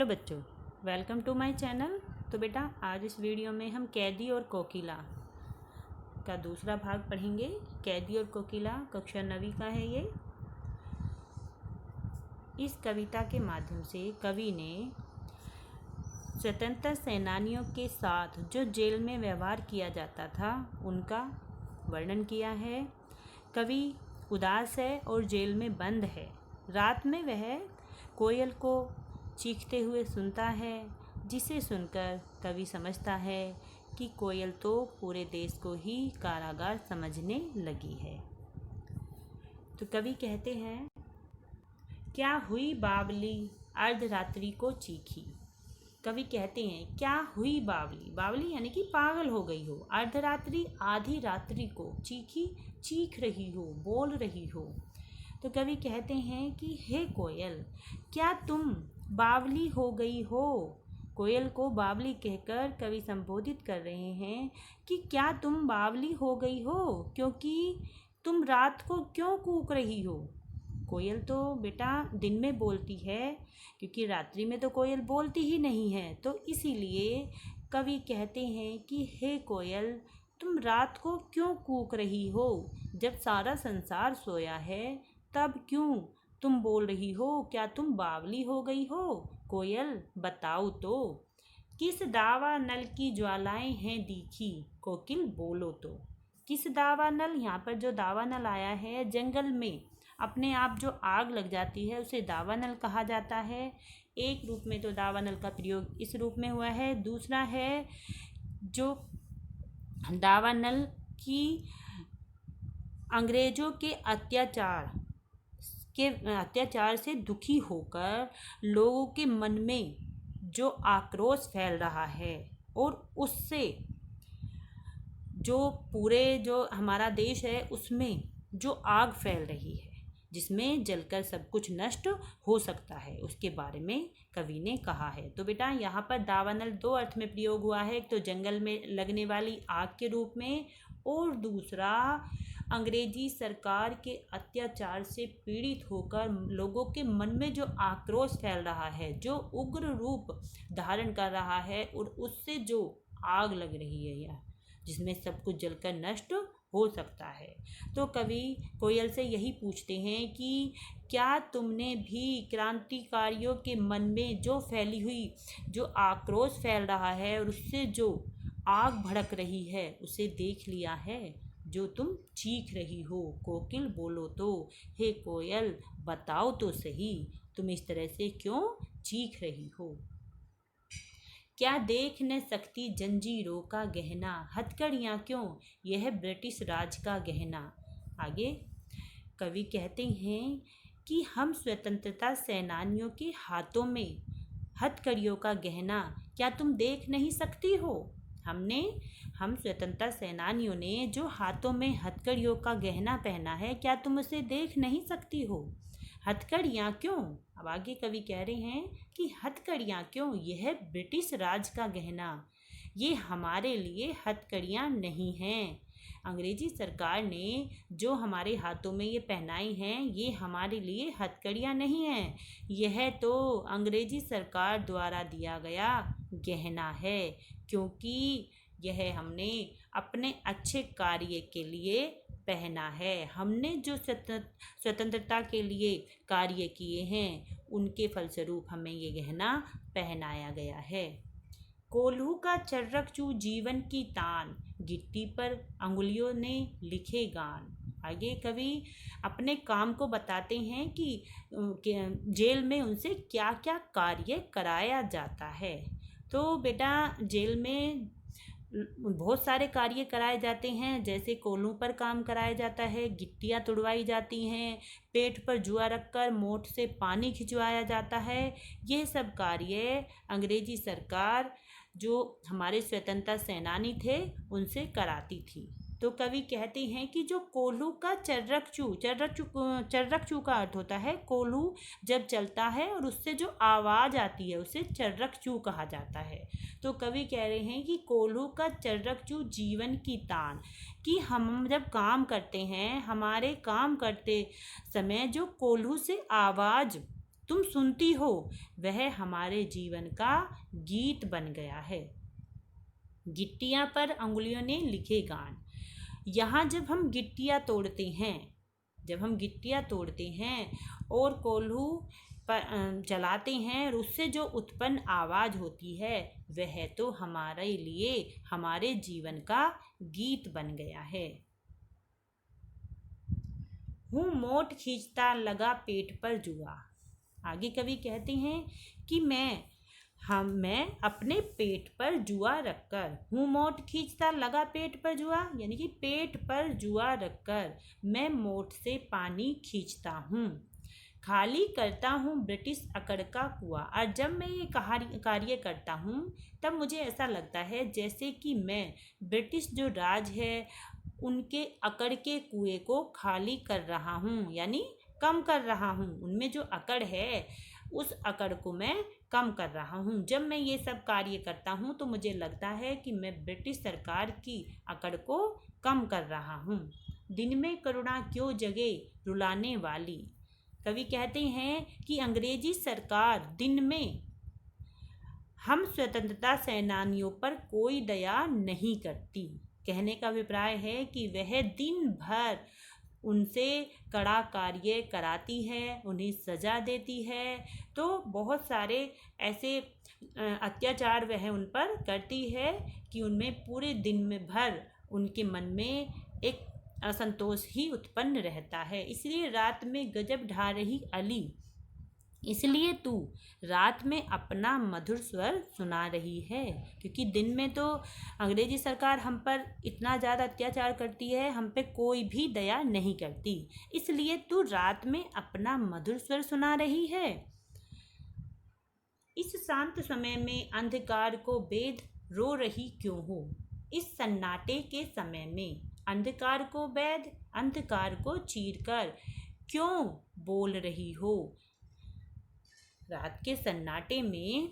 बच्चों, welcome to my channel. तो बेटा आज इस वीडियो में हम कैदी और कोकिला का दूसरा भाग पढ़ेंगे। कैदी और कोकिला कक्षा 9वीं का है ये। इस कविता के माध्यम से कवि ने स्वतंत्रता सेनानियों के साथ जो जेल में व्यवहार किया जाता था उनका वर्णन किया है। कवि उदास है और जेल में बंद है। रात में वह कोयल को चीखते हुए सुनता है, जिसे सुनकर कवि समझता है कि कोयल तो पूरे देश को ही कारागार समझने लगी है। तो कवि कहते हैं, क्या हुई बावली अर्धरात्रि को चीखी। कवि कहते हैं क्या हुई बावली, बावली यानी कि पागल हो गई हो, अर्धरात्रि आधी रात्रि को चीखी, चीख रही हो, बोल रही हो। तो कवि कहते हैं कि हे कोयल, क्या तुम बावली हो गई हो। कोयल को बावली कहकर कवि संबोधित कर रहे हैं कि क्या तुम बावली हो गई हो, क्योंकि तुम रात को क्यों कूक रही हो। कोयल तो बेटा दिन में बोलती है, क्योंकि रात्रि में तो कोयल बोलती ही नहीं है। तो इसीलिए कवि कहते हैं कि हे कोयल, तुम रात को क्यों कूक रही हो। जब सारा संसार सोया है तब क्यों तुम बोल रही हो। क्या तुम बावली हो गई हो। कोयल बताओ तो, किस दावा नल की ज्वालाएं हैं दिखी। कोकिल बोलो तो, किस दावा नल, यहाँ पर जो दावा नल आया है, जंगल में अपने आप जो आग लग जाती है उसे दावा नल कहा जाता है। एक रूप में तो दावा नल का प्रयोग इस रूप में हुआ है। दूसरा है जो दावा नल की अंग्रेजों के अत्याचार से दुखी होकर लोगों के मन में जो आक्रोश फैल रहा है और उससे जो पूरे जो हमारा देश है उसमें जो आग फैल रही है, जिसमें जलकर सब कुछ नष्ट हो सकता है, उसके बारे में कवि ने कहा है। तो बेटा यहाँ पर दावानल दो अर्थ में प्रयोग हुआ है। एक तो जंगल में लगने वाली आग के रूप में, और दूसरा अंग्रेजी सरकार के अत्याचार से पीड़ित होकर लोगों के मन में जो आक्रोश फैल रहा है, जो उग्र रूप धारण कर रहा है और उससे जो आग लग रही है या जिसमें सब कुछ जलकर नष्ट हो सकता है। तो कवि कोयल से यही पूछते हैं कि क्या तुमने भी क्रांतिकारियों के मन में जो फैली हुई जो आक्रोश फैल रहा है और उससे जो आग भड़क रही है उसे देख लिया है, जो तुम चीख रही हो। कोकिल बोलो तो, हे कोयल बताओ तो सही, तुम इस तरह से क्यों चीख रही हो। क्या देख न सकती जंजीरों का गहना, हथकड़ियाँ क्यों यह ब्रिटिश राज का गहना। आगे कवि कहते हैं कि हम स्वतंत्रता सेनानियों के हाथों में हथकड़ियों का गहना क्या तुम देख नहीं सकती हो। हम स्वतंत्रता सेनानियों ने जो हाथों में हथकड़ियों का गहना पहना है, क्या तुम उसे देख नहीं सकती हो। हथकड़ियाँ क्यों, अब आगे कवि कह रहे हैं कि हथकड़ियाँ क्यों यह ब्रिटिश राज का गहना, ये हमारे लिए हथकड़ियाँ नहीं हैं। अंग्रेजी सरकार ने जो हमारे हाथों में ये पहनाई हैं ये हमारे लिए हथकड़ियाँ नहीं हैं, यह तो अंग्रेजी सरकार द्वारा दिया गया गहना है, क्योंकि यह हमने अपने अच्छे कार्य के लिए पहना है। हमने जो स्वतंत्रता के लिए कार्य किए हैं उनके फलस्वरूप हमें ये गहना पहनाया गया है। कोल्हू का चर्रक चू जीवन की तान, गिट्टी पर अंगुलियों ने लिखे गान। आगे कवि अपने काम को बताते हैं कि जेल में उनसे क्या क्या कार्य कराया जाता है। तो बेटा जेल में बहुत सारे कार्य कराए जाते हैं, जैसे कोल्हू पर काम कराया जाता है, गिट्टियाँ तुड़वाई जाती हैं, पेट पर जुआ रखकर मोट से पानी खिंचवाया जाता है। ये सब कार्य अंग्रेजी सरकार जो हमारे स्वतंत्रता सेनानी थे उनसे कराती थी। तो कवि कहते हैं कि जो कोल्हू का चर्रक चू का अर्थ होता है कोल्हू जब चलता है और उससे जो आवाज़ आती है उसे चर्रक चू कहा जाता है। तो कवि कह रहे हैं कि कोल्हू का चर्रक चू जीवन की तान, कि हम जब काम करते हैं, हमारे काम करते समय जो कोल्हू से आवाज़ तुम सुनती हो वह हमारे जीवन का गीत बन गया है। गिट्टियां पर अंगुलियों ने लिखे गान। यहाँ जब हम गिट्टियां तोड़ते हैं और कोल्हू पर जलाते हैं और उससे जो उत्पन्न आवाज होती है वह तो हमारे लिए हमारे जीवन का गीत बन गया है। हूँ मोट खींचता लगा पेट पर जुआ। आगे कवि कहते हैं कि मैं अपने पेट पर जुआ रखकर हूँ मोट खींचता लगा पेट पर जुआ, यानी कि पेट पर जुआ रखकर मैं मोट से पानी खींचता हूँ, खाली करता हूँ ब्रिटिश अकड़ का कुआं। और जब मैं ये कार्य करता हूँ तब मुझे ऐसा लगता है जैसे कि मैं ब्रिटिश जो राज है उनके अकड़ के कुएं को खाली कर रहा हूँ, यानी कम कर रहा हूँ। उनमें जो अकड़ है उस अकड़ को मैं कम कर रहा हूँ। जब मैं ये सब कार्य करता हूँ तो मुझे लगता है कि मैं ब्रिटिश सरकार की अकड़ को कम कर रहा हूँ। दिन में करुणा क्यों जगे रुलाने वाली। कवि कहते हैं कि अंग्रेजी सरकार दिन में हम स्वतंत्रता सेनानियों पर कोई दया नहीं करती। कहने का अभिप्राय है कि वह दिन भर उनसे कड़ा कार्य कराती है, उन्हें सजा देती है, तो बहुत सारे ऐसे अत्याचार वह उन पर करती है कि उनमें पूरे दिन में भर उनके मन में एक असंतोष ही उत्पन्न रहता है। इसलिए रात में गजब ढा रही अली, इसलिए तू रात में अपना मधुर स्वर सुना रही है। क्योंकि दिन में तो अंग्रेजी सरकार हम पर इतना ज़्यादा अत्याचार करती है, हम पे कोई भी दया नहीं करती, इसलिए तू रात में अपना मधुर स्वर सुना रही है। इस शांत समय में अंधकार को बेध रो रही क्यों हो। इस सन्नाटे के समय में अंधकार को बेध, अंधकार को चीरकर क्यों बोल रही हो। रात के सन्नाटे में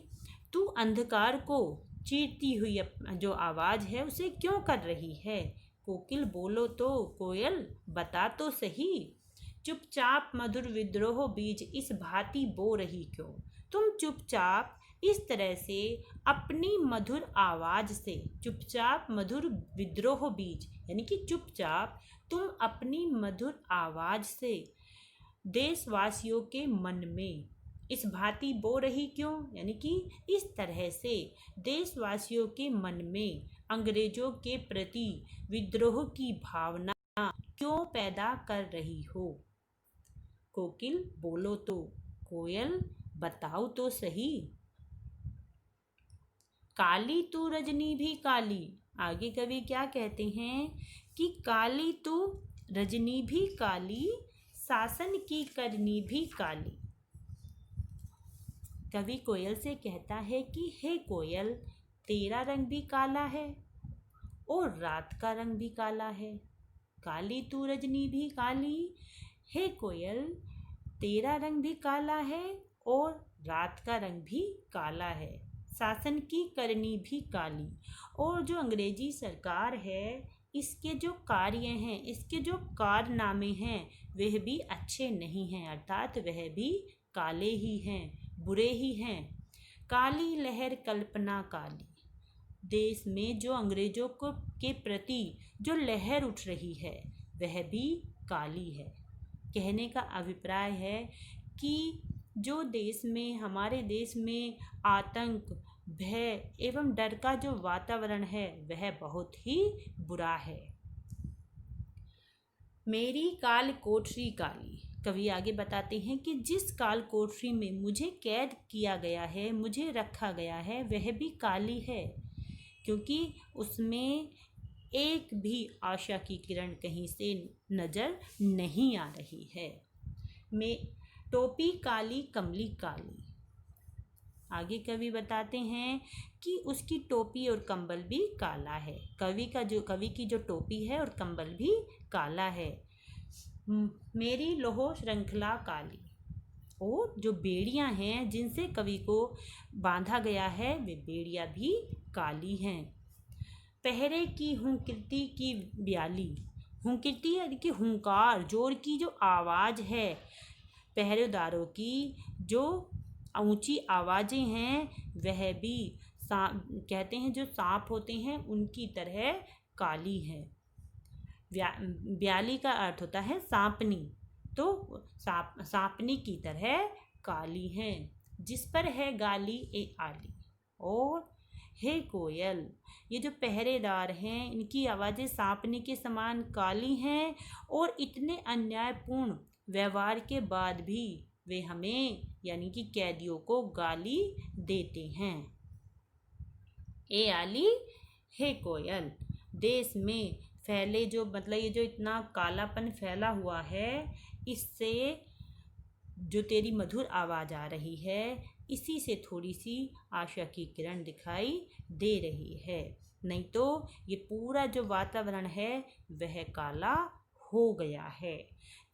तू अंधकार को चीरती हुई जो आवाज है उसे क्यों कर रही है। कोकिल बोलो तो कोयल बता तो सही, चुपचाप मधुर विद्रोह बीज इस भांति बो रही क्यों। तुम चुपचाप इस तरह से अपनी मधुर आवाज से, चुपचाप मधुर विद्रोह बीज यानी कि चुपचाप तुम अपनी मधुर आवाज से देशवासियों के मन में इस भांति बो रही क्यों, यानी कि इस तरह से देशवासियों के मन में अंग्रेजों के प्रति विद्रोह की भावना क्यों पैदा कर रही हो। कोकिल बोलो तो कोयल बताओ तो सही, काली तू रजनी भी काली। आगे कवि क्या कहते हैं कि काली तू रजनी भी काली, शासन की करनी भी काली। कवि कोयल से कहता है कि हे कोयल, तेरा रंग भी काला है और रात का रंग भी काला है। काली तू रजनी भी काली, हे कोयल तेरा रंग भी काला है और रात का रंग भी काला है, शासन की करनी भी काली। और जो अंग्रेजी सरकार है इसके जो कार्य हैं, इसके जो कारनामे हैं वह भी अच्छे नहीं हैं, अर्थात वह भी काले ही हैं, बुरे ही हैं। काली लहर कल्पना काली, देश में जो अंग्रेजों को के प्रति जो लहर उठ रही है वह भी काली है। कहने का अभिप्राय है कि जो देश में, हमारे देश में आतंक, भय एवं डर का जो वातावरण है वह बहुत ही बुरा है। मेरी काल कोठरी काली। कवि आगे बताते हैं कि जिस काल कोठरी में मुझे कैद किया गया है, मुझे रखा गया है, वह भी काली है, क्योंकि उसमें एक भी आशा की किरण कहीं से नजर नहीं आ रही है। मैं टोपी काली कमली काली। आगे कवि बताते हैं कि उसकी टोपी और कंबल भी काला है। कवि की जो टोपी है और कंबल भी काला है। मेरी लोहो श्रृंखला काली, और जो बेड़ियां हैं जिनसे कवि को बांधा गया है वे बेड़ियां भी काली हैं। पहरे की हुंकृति की ब्याली। हुंकृति यानी कि हुंकार, जोर की जो आवाज़ है पहरेदारों की, जो ऊंची आवाज़ें हैं वह भी कहते हैं जो सांप होते हैं उनकी तरह काली है। ब्याली का अर्थ होता है सांपनी, तो सांपनी की तरह काली है। जिस पर है गाली ए आली। और हे कोयल, ये जो पहरेदार हैं इनकी आवाज़ें सांपनी के समान काली हैं और इतने अन्यायपूर्ण व्यवहार के बाद भी वे हमें यानी कि कैदियों को गाली देते हैं। ए आली हे कोयल, देश में फैले जो मतलब ये जो इतना कालापन फैला हुआ है, इससे जो तेरी मधुर आवाज़ आ रही है इसी से थोड़ी सी आशा की किरण दिखाई दे रही है, नहीं तो ये पूरा जो वातावरण है वह काला हो गया है।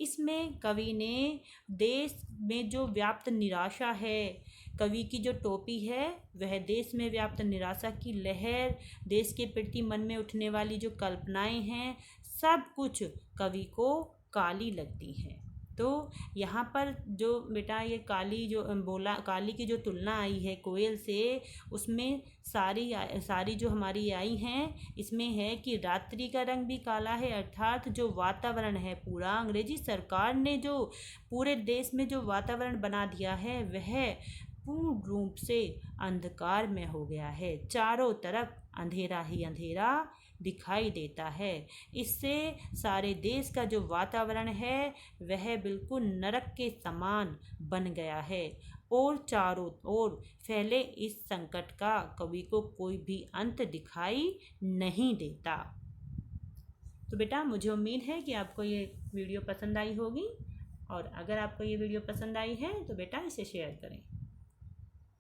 इसमें कवि ने देश में जो व्याप्त निराशा है, कवि की जो टोपी है वह देश में व्याप्त निराशा की लहर, देश के प्रति मन में उठने वाली जो कल्पनाएं हैं, सब कुछ कवि को काली लगती हैं। तो यहाँ पर जो बेटा ये काली जो बोला, काली की जो तुलना आई है कोयल से, उसमें सारी जो हमारी आई हैं इसमें है कि रात्रि का रंग भी काला है, अर्थात जो वातावरण है पूरा, अंग्रेजी सरकार ने जो पूरे देश में जो वातावरण बना दिया है वह पूर्ण रूप से अंधकार में हो गया है। चारों तरफ अंधेरा ही अंधेरा दिखाई देता है। इससे सारे देश का जो वातावरण है वह बिल्कुल नरक के समान बन गया है और चारों ओर फैले इस संकट का कवि को कोई भी अंत दिखाई नहीं देता। तो बेटा मुझे उम्मीद है कि आपको ये वीडियो पसंद आई होगी, और अगर आपको ये वीडियो पसंद आई है तो बेटा इसे शेयर करें।